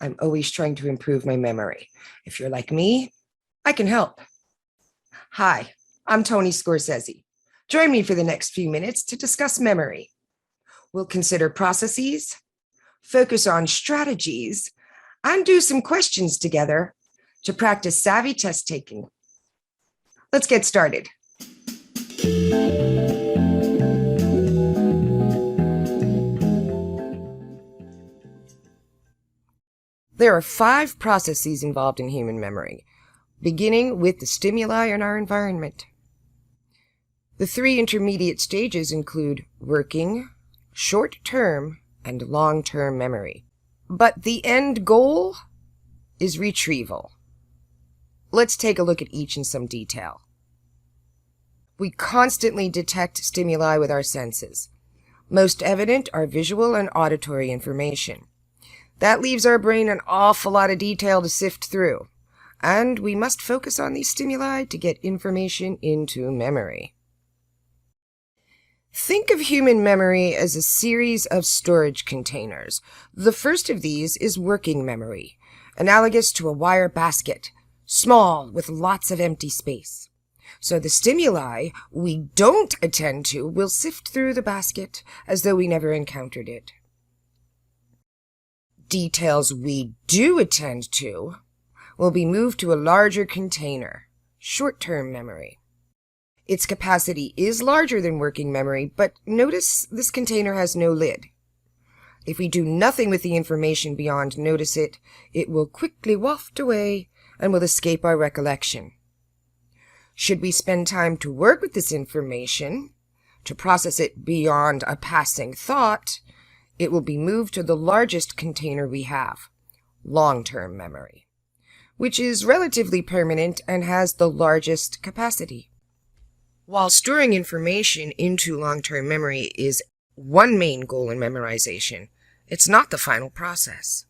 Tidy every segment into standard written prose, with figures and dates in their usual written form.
I'm always trying to improve my memory. If you're like me, I can help. Hi, I'm Toni Scorsese. Join me for the next few minutes to discuss memory. We'll consider processes, focus on strategies, and do some questions together to practice savvy test taking. Let's get started. There are 5 processes involved in human memory, beginning with the stimuli in our environment. The 3 intermediate stages include working, short-term, and long-term memory. But the end goal is retrieval. Let's take a look at each in some detail. We constantly detect stimuli with our senses. Most evident are visual and auditory information. That leaves our brain an awful lot of detail to sift through, and we must focus on these stimuli to get information into memory. Think of human memory as a series of storage containers. The first of these is working memory, analogous to a wire basket, small with lots of empty space. So the stimuli we don't attend to will sift through the basket as though we never encountered it. Details we do attend to will be moved to a larger container, short-term memory. Its capacity is larger than working memory, but notice this container has no lid. If we do nothing with the information beyond notice it, it will quickly waft away and will escape our recollection. Should we spend time to work with this information, to process it beyond a passing thought, it will be moved to the largest container we have, long-term memory, which is relatively permanent and has the largest capacity. While storing information into long-term memory is one main goal in memorization, it's not the final process.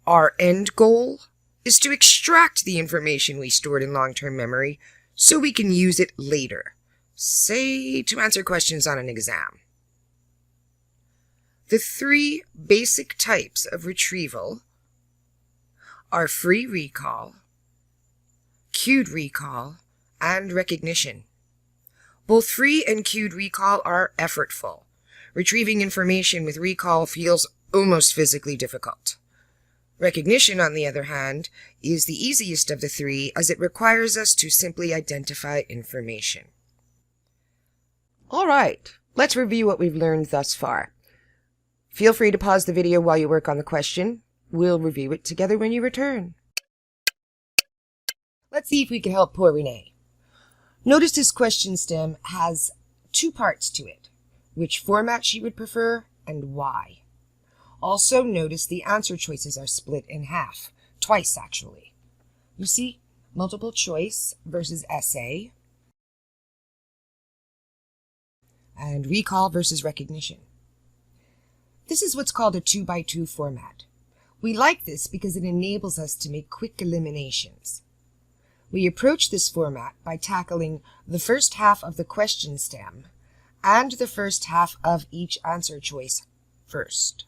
Our end goal is to extract the information we stored in long-term memory so we can use it later, say to answer questions on an exam. The 3 basic types of retrieval are free recall, cued recall, and recognition. Both free and cued recall are effortful. Retrieving information with recall feels almost physically difficult. Recognition, on the other hand, is the easiest of the 3 as it requires us to simply identify information. All right, let's review what we've learned thus far. Feel free to pause the video while you work on the question. We'll review it together when you return. Let's see if we can help poor Renee. Notice this question stem has 2 parts to it, which format she would prefer and why. Also notice the answer choices are split in half, twice actually. You see, multiple choice versus essay, and recall versus recognition. This is what's called a 2x2 format. We like this because it enables us to make quick eliminations. We approach this format by tackling the first half of the question stem and the first half of each answer choice first.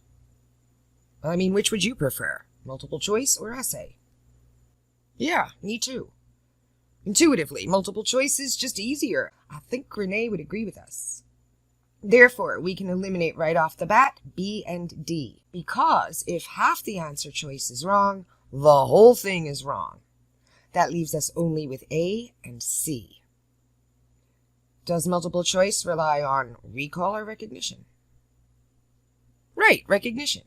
Which would you prefer? Multiple choice or essay? Yeah, me too. Intuitively, multiple choice is just easier. I think Renee would agree with us. Therefore, we can eliminate right off the bat B and D, because if half the answer choice is wrong, the whole thing is wrong. That leaves us only with A and C. Does multiple choice rely on recall or recognition? Right, recognition.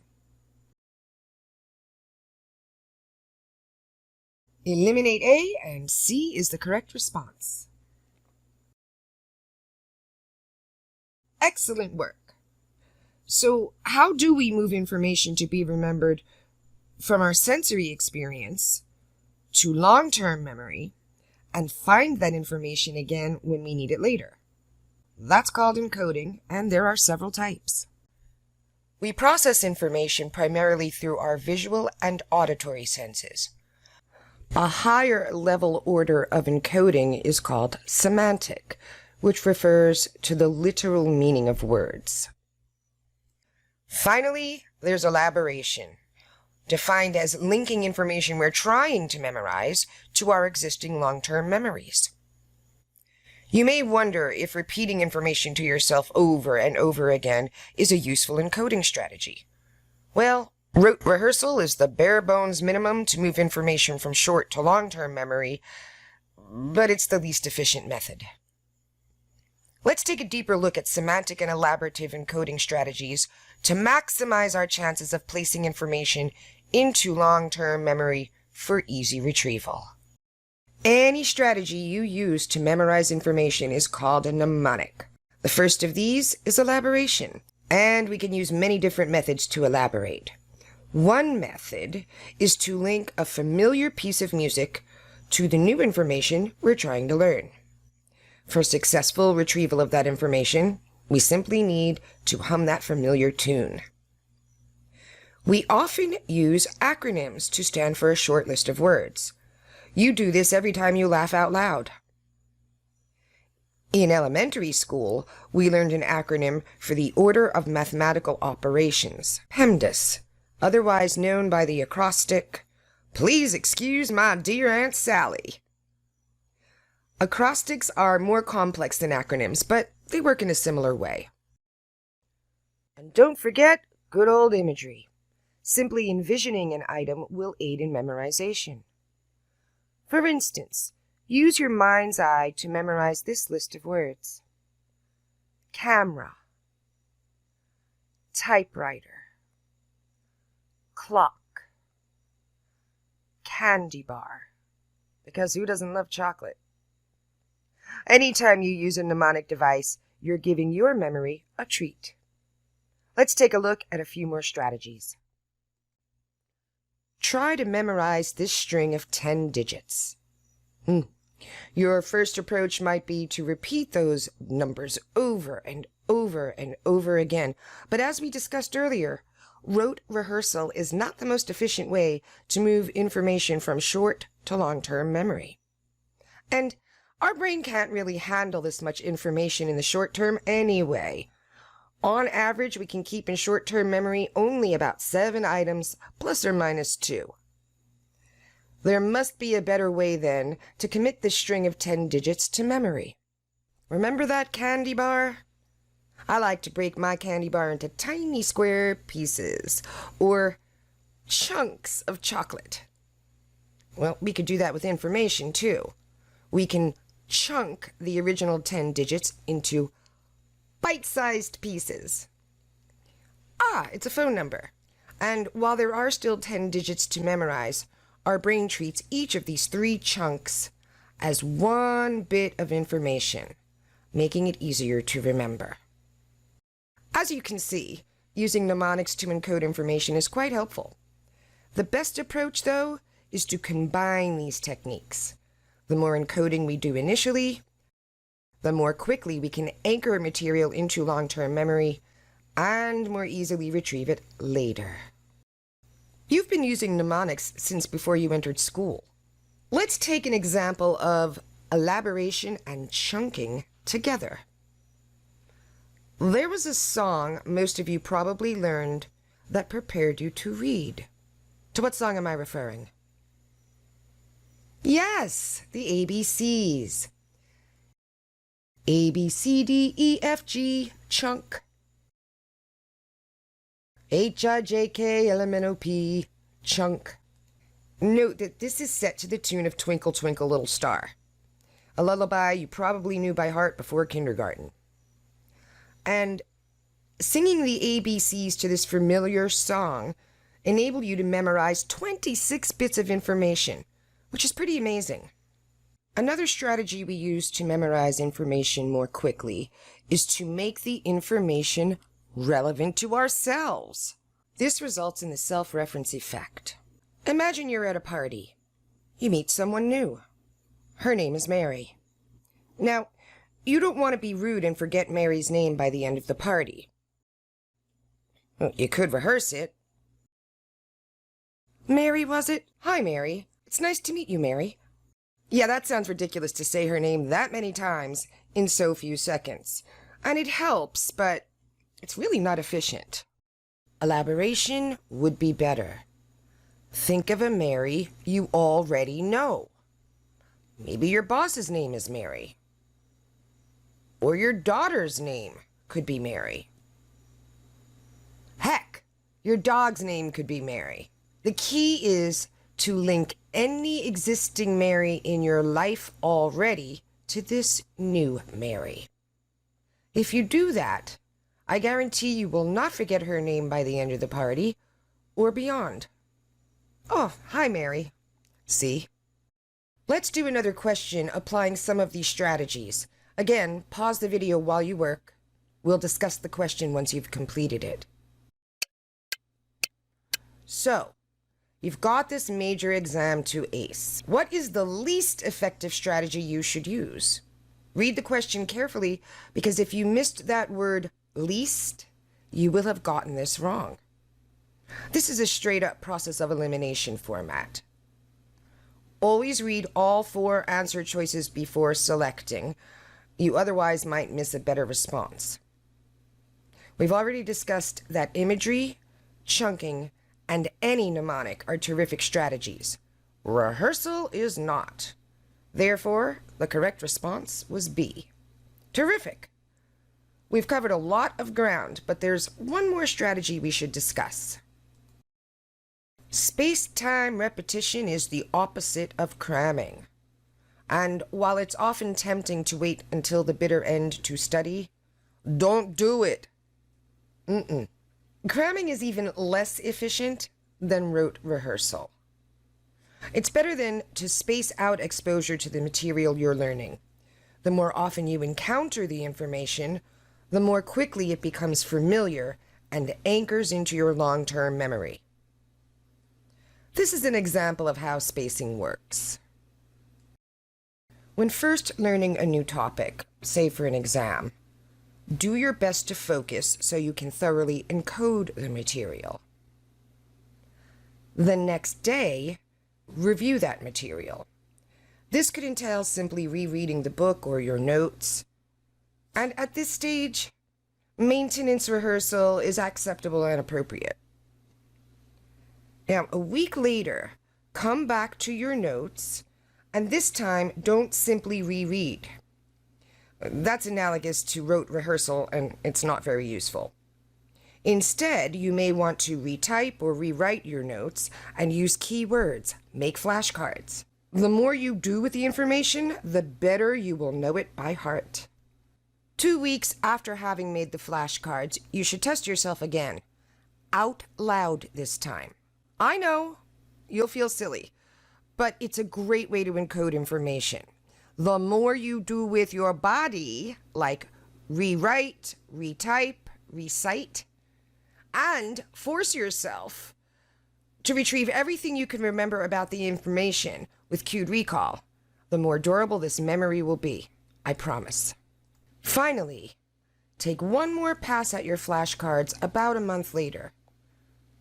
Eliminate A and C is the correct response. Excellent work. So, how do we move information to be remembered from our sensory experience to long-term memory and find that information again when we need it later? That's called encoding, and there are several types. We process information primarily through our visual and auditory senses. A higher level order of encoding is called semantic, which refers to the literal meaning of words. Finally, there's elaboration. defined as linking information we're trying to memorize to our existing long-term memories. You may wonder if repeating information to yourself over and over again is a useful encoding strategy. Well, rote rehearsal is the bare bones minimum to move information from short to long-term memory, but it's the least efficient method. Let's take a deeper look at semantic and elaborative encoding strategies to maximize our chances of placing information into long-term memory for easy retrieval. Any strategy you use to memorize information is called a mnemonic. The first of these is elaboration, and we can use many different methods to elaborate. One method is to link a familiar piece of music to the new information we're trying to learn. For successful retrieval of that information, we simply need to hum that familiar tune. We often use acronyms to stand for a short list of words. You do this every time you laugh out loud. In elementary school, we learned an acronym for the Order of Mathematical Operations, PEMDAS, otherwise known by the acrostic, "Please excuse my dear Aunt Sally." Acrostics are more complex than acronyms, but they work in a similar way. And don't forget good old imagery. Simply envisioning an item will aid in memorization. For instance, use your mind's eye to memorize this list of words: camera, typewriter, clock, candy bar, because who doesn't love chocolate? Anytime you use a mnemonic device, you're giving your memory a treat. Let's take a look at a few more strategies. Try to memorize this string of 10 digits. Your first approach might be to repeat those numbers over and over and over again. But as we discussed earlier, rote rehearsal is not the most efficient way to move information from short to long-term memory. And our brain can't really handle this much information in the short term anyway. On average, we can keep in short-term memory only about 7 items, plus or minus 2. There must be a better way, then, to commit this string of 10 digits to memory. Remember that candy bar? I like to break my candy bar into tiny square pieces, or chunks of chocolate. Well, we could do that with information, too. We can chunk the original 10 digits into bite-sized pieces. It's a phone number. And while there are still 10 digits to memorize, our brain treats each of these 3 chunks as one bit of information, making it easier to remember. As you can see, using mnemonics to encode information is quite helpful. The best approach, though, is to combine these techniques. The more encoding we do initially, the more quickly we can anchor material into long-term memory and more easily retrieve it later. You've been using mnemonics since before you entered school. Let's take an example of elaboration and chunking together. There was a song most of you probably learned that prepared you to read. To what song am I referring? Yes, the ABCs. A, B, C, D, E, F, G, chunk. H, I, J, K, L, M, N, O, P, chunk. Note that this is set to the tune of Twinkle, Twinkle, Little Star, a lullaby you probably knew by heart before kindergarten. And singing the ABCs to this familiar song enabled you to memorize 26 bits of information, which is pretty amazing. Another strategy we use to memorize information more quickly is to make the information relevant to ourselves. This results in the self-reference effect. Imagine you're at a party. You meet someone new. Her name is Mary. Now, you don't want to be rude and forget Mary's name by the end of the party. Well, you could rehearse it. Mary, was it? Hi, Mary. It's nice to meet you, Mary. Yeah, that sounds ridiculous to say her name that many times in so few seconds. And it helps, but it's really not efficient. Elaboration would be better. Think of a Mary you already know. Maybe your boss's name is Mary. Or your daughter's name could be Mary. Heck, your dog's name could be Mary. The key is to link any existing Mary in your life already to this new Mary. If you do that, I guarantee you will not forget her name by the end of the party or beyond. Oh, hi, Mary. See? Let's do another question applying some of these strategies. Again, pause the video while you work. We'll discuss the question once you've completed it. So, you've got this major exam to ace. What is the least effective strategy you should use? Read the question carefully, because if you missed that word least, you will have gotten this wrong. This is a straight-up process of elimination format. Always read all 4 answer choices before selecting. You otherwise might miss a better response. We've already discussed that imagery, chunking, and any mnemonic are terrific strategies. Rehearsal is not. Therefore, the correct response was B. Terrific! We've covered a lot of ground, but there's one more strategy we should discuss. Space-time repetition is the opposite of cramming. And while it's often tempting to wait until the bitter end to study, don't do it. Cramming is even less efficient than rote rehearsal. It's better than to space out exposure to the material you're learning. The more often you encounter the information, the more quickly it becomes familiar and anchors into your long-term memory. This is an example of how spacing works. When first learning a new topic, say for an exam, do your best to focus so you can thoroughly encode the material. The next day, review that material. This could entail simply rereading the book or your notes. And at this stage, maintenance rehearsal is acceptable and appropriate. Now, a week later, come back to your notes, and this time don't simply reread. That's analogous to rote rehearsal, and it's not very useful. Instead, you may want to retype or rewrite your notes and use keywords, make flashcards. The more you do with the information, the better you will know it by heart. 2 weeks after having made the flashcards, you should test yourself again. Out loud this time. I know, you'll feel silly, but it's a great way to encode information. The more you do with your body, like rewrite, retype, recite, and force yourself to retrieve everything you can remember about the information with cued recall, the more durable this memory will be, I promise. Finally, take one more pass at your flashcards about a month later.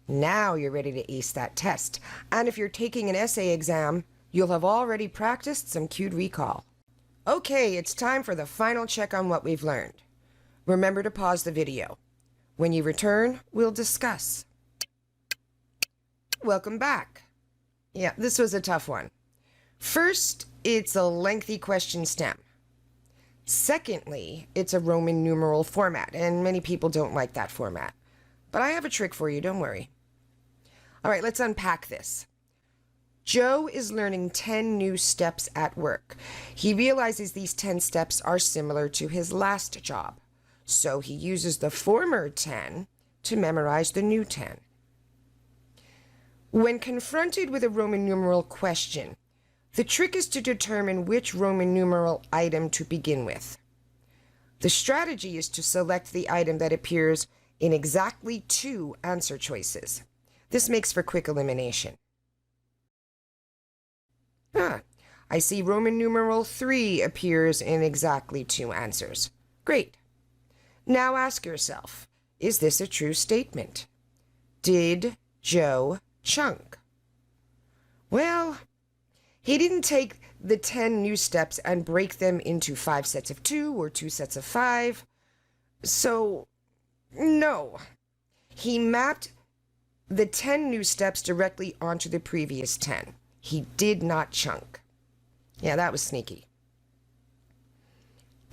Now you're ready to ace that test, and if you're taking an essay exam, you'll have already practiced some cued recall. Okay, it's time for the final check on what we've learned. Remember to pause the video. When you return, we'll discuss. Welcome back. Yeah, this was a tough one. First, it's a lengthy question stem. Secondly, it's a Roman numeral format, and many people don't like that format. But I have a trick for you, don't worry. All right, let's unpack this. Joe is learning 10 new steps at work. He realizes these 10 steps are similar to his last job, so he uses the former 10 to memorize the new 10. When confronted with a Roman numeral question, the trick is to determine which Roman numeral item to begin with. The strategy is to select the item that appears in exactly 2 answer choices. This makes for quick elimination. I see Roman numeral 3 appears in exactly 2 answers. Great. Now ask yourself, is this a true statement? Did Joe chunk? Well, he didn't take the 10 new steps and break them into 5 sets of 2 or 2 sets of 5. So, no. He mapped the 10 new steps directly onto the previous 10. He did not chunk. Yeah, that was sneaky.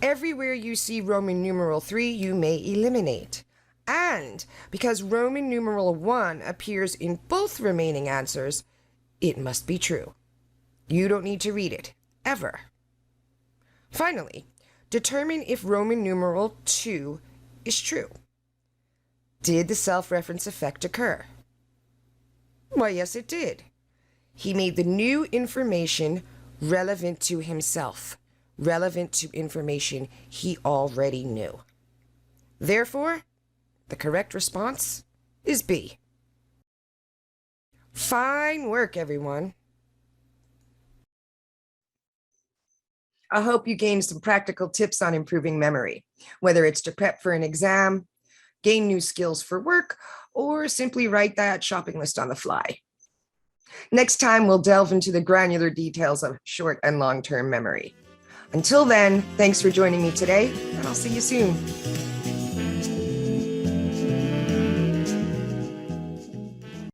Everywhere you see Roman numeral 3, you may eliminate. And because Roman numeral 1 appears in both remaining answers, it must be true. You don't need to read it, ever. Finally, determine if Roman numeral 2 is true. Did the self-reference effect occur? Why, yes, it did. He made the new information relevant to himself, relevant to information he already knew. Therefore, the correct response is B. Fine work, everyone. I hope you gained some practical tips on improving memory, whether it's to prep for an exam, gain new skills for work, or simply write that shopping list on the fly. Next time, we'll delve into the granular details of short and long-term memory. Until then, thanks for joining me today, and I'll see you soon.